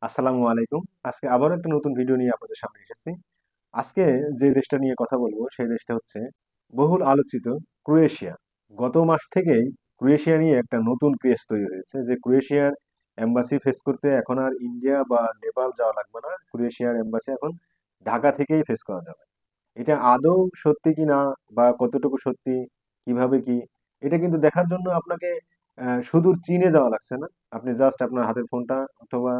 আসসালামু আলাইকুম। আজকে আবারও একটা নতুন ভিডিও নিয়ে আপনাদের সামনে এসেছি। আজকে যে দেশটা নিয়ে কথা বলবো সেই দেশটা হচ্ছে বহুল আলোচিত ক্রোয়েশিয়া। গত মাস থেকেই ক্রোয়েশিয়া নিয়ে একটা নতুন ক্রেজ তৈরি হয়েছে যে ক্রোয়েশিয়ার এম্বাসি ফেস করতে এখন আর ইন্ডিয়া বা নেপাল যাওয়া লাগবে না। ক্রোয়েশিয়ার এম্বাসি এখন ঢাকা থেকেই ফেস করা যাবে। এটা আদৌ সত্যি কিনা বা কতটুকু সত্যি, কিভাবে কি, এটা কিন্তু দেখার জন্য আপনাকে সুদূর চীনে যাওয়া লাগছে না। আপনি জাস্ট আপনার হাতের ফোনটা অথবা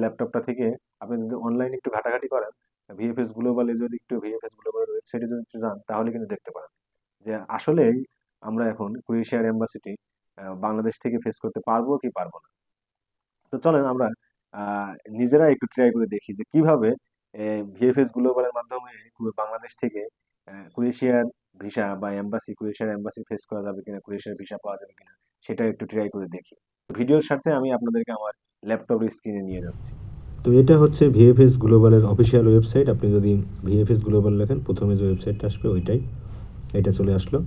ল্যাপটপটা থেকে আপনি যদি অনলাইনে একটু ঘাটাঘাটি করেন, ভিএফএস গ্লোবালে যদি একটু ভিএফএস গ্লোবালের ওয়েবসাইটে যদি একটু যান তাহলে কিন্তু দেখতে পারেন যে আসলেই আমরা এখন ক্রোয়েশিয়ার এম্বাসিটি বাংলাদেশ থেকে ফেস করতে পারবো কি পারবো না। তো চলেন আমরা আহ, নিজেরা একটু ট্রাই করে দেখি যে কিভাবে ভিএফএস গ্লোবালের মাধ্যমে বাংলাদেশ থেকে ক্রোয়েশিয়ার ভিসা বা এম্বাসি, ক্রোয়েশিয়ার এম্বাসি ফেস করা যাবে কিনা, ক্রোয়েশিয়ার ভিসা পাওয়া যাবে কিনা, সেটা একটু ট্রাই করে দেখি। ভিডিওর সাথে আমি আপনাদেরকে আমার ল্যাপটপ স্ক্রিনে নিয়ে যাচ্ছি। তো এটা হচ্ছে ভিএফএস গ্লোবালের অফিসিয়াল ওয়েবসাইট। আপনি যদি ভিএফএস গ্লোবাল লেখেন প্রথমে যে ওয়েবসাইটটা আসবে ওইটাই, এটা চলে আসলো।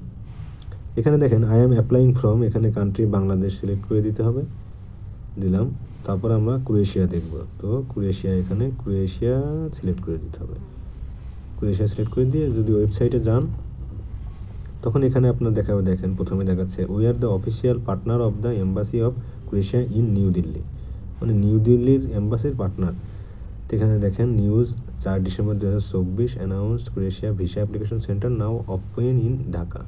এখানে দেখেন আই এম অ্যাপ্লাইং ফ্রম, এখানে কান্ট্রি বাংলাদেশ সিলেক্ট করে দিতে হবে। দিলাম। তারপর আমরা ক্রোয়েশিয়া দেখব। তো ক্রোয়েশিয়া, এখানে ক্রোয়েশিয়া সিলেক্ট করে দিতে হবে। ক্রোয়েশিয়া সিলেক্ট করে দিয়ে যদি ওয়েবসাইটে যান, তখন এখানে আপনার দেখাবে, দেখেন প্রথমে দেখাচ্ছে we are the official partner of the embassy of Croatia in new Delhi, মানে নিউ দিল্লির এম্বাসির পার্টনার। তো এখানে দেখেন news 4 December 2024 announced Croatia visa application centre now open in Dhaka.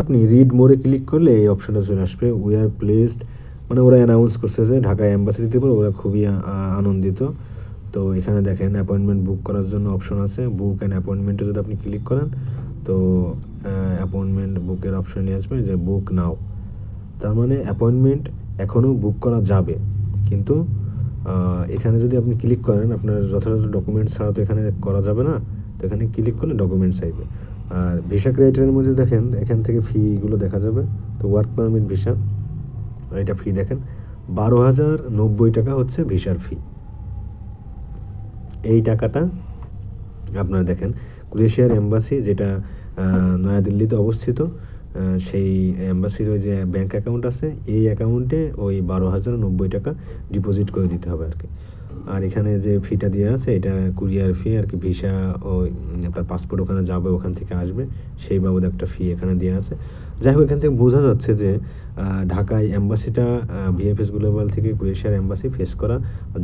আপনি রিড মোরে ক্লিক করলে এই অপশনটা চলে আসবে উই আর প্লেসড, মানে ওরা অ্যানাউন্স করছে যে ঢাকা এম্বাসি দিতে পারে, ওরা খুবই আনন্দিত। তো এখানে দেখেন অ্যাপয়েন্টমেন্ট বুক করার জন্য অপশন আছে, বুক অ্যান্ড অ্যাপয়েন্টমেন্টে যদি আপনি ক্লিক করেন, তো অ্যাপয়েন্টমেন্ট বুকের অপশনে আসবে যে বুক নাও। তার মানে অ্যাপয়েন্টমেন্ট এখনও বুক করা যাবে, কিন্তু এখানে যদি আপনি ক্লিক করেন আপনার যথাযথ ডকুমেন্টস ছাড়া তো এখানে করা যাবে না। তো এখানে ক্লিক করলে ডকুমেন্টস চাইবে। আর ভিসা ক্রাইটেরিয়ার মধ্যে দেখেন এখান থেকে ফিগুলো দেখা যাবে। তো ওয়ার্ক পারমিট ভিসা, এটা ফি দেখেন 12,090 টাকা হচ্ছে ভিসার ফি। এই টাকাটা আপনারা দেখেন ক্রোয়েশিয়ার এম্বাসি যেটা নয়াদিল্লিতে অবস্থিত, সেই এম্বাসির ওই যে ব্যাংক অ্যাকাউন্ট আছে, এই অ্যাকাউন্টে ওই 12,090 টাকা ডিপোজিট করে দিতে হবে আর কি। আর এখানে যে ফিটা দেওয়া আছে এটা কুরিয়ার ফি আর কি, ভিসা ওই আপনার পাসপোর্ট ওখানে যাবে, ওখান থেকে আসবে, সেই বাবদ একটা ফি এখানে দেওয়া আছে। যাই হোক, এখান থেকে বোঝা যাচ্ছে যে ঢাকায় এম্বাসিটা ভিএফএস গ্লোবাল থেকে ক্রোয়েশিয়ার এম্বাসি ফেস করা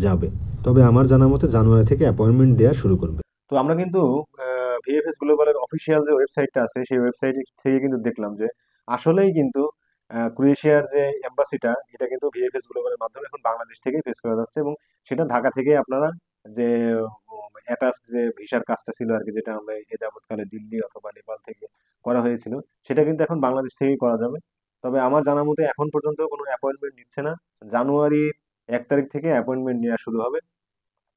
যাবে। তবে আমার জানা মতে জানুয়ারি থেকে অ্যাপয়েন্টমেন্ট দেওয়া শুরু করবে। তো আমরা কিন্তু ভিএফএস গ্লোবালের অফিসিয়াল যে ওয়েবসাইটটা আছে সেই ওয়েবসাইট থেকে কিন্তু দেখলাম যে আসলেই কিন্তু ক্রোয়েশিয়ার যে এম্বাসিটা এটা কিন্তু ভিএফএস গ্লোবালের মাধ্যমে এখন বাংলাদেশ থেকেই ফেস করা যাচ্ছে, এবং সেটা ঢাকা থেকেই আপনারা যে অ্যাটাচ যে ভিসার কাজটা ছিল আর কি, যেটা আমরা এ যাবৎকালে দিল্লি অথবা নেপাল থেকে করা হয়েছিল, সেটা কিন্তু এখন বাংলাদেশ থেকেই করা যাবে। তবে আমার জানা মতে এখন পর্যন্ত কোনো অ্যাপয়েন্টমেন্ট নিচ্ছে না। জানুয়ারির 1 তারিখ থেকে অ্যাপয়েন্টমেন্ট নেওয়া শুরু হবে।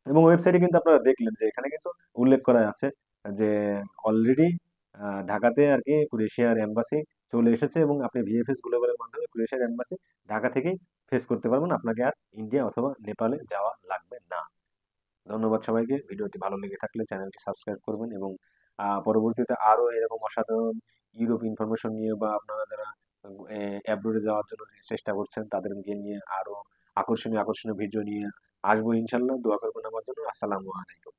এবং ওয়েবসাইটে কিন্তু আপনারা দেখলেন যে এখানে কিন্তু উল্লেখ করা আছে যে অলরেডি ঢাকাতে আর কি ক্রোয়েশিয়ার এম্বাসি চলে এসেছে, এবং আপনি ভিএফএস গ্লোবালের মাধ্যমে ক্রোয়েশিয়ার এম্বাসি ঢাকা থেকেই ফেস করতে পারবেন, আপনাকে আর ইন্ডিয়া অথবা নেপালে যাওয়া লাগবে না। ধন্যবাদ সবাইকে। ভিডিওটি ভালো লেগে থাকলে চ্যানেলটি সাবস্ক্রাইব করবেন, এবং পরবর্তীতে আরো এরকম অসাধারণ ইউরোপ ইনফরমেশন নিয়ে বা আপনারা যারা অ্যাব্রোডে যাওয়ার জন্য চেষ্টা করছেন তাদেরকে নিয়ে আরো আকর্ষণীয় আকর্ষণীয় ভিডিও নিয়ে আসবো ইনশাল্লাহ। দোয়া করবেন আমার জন্য। আসসালামু আলাইকুম।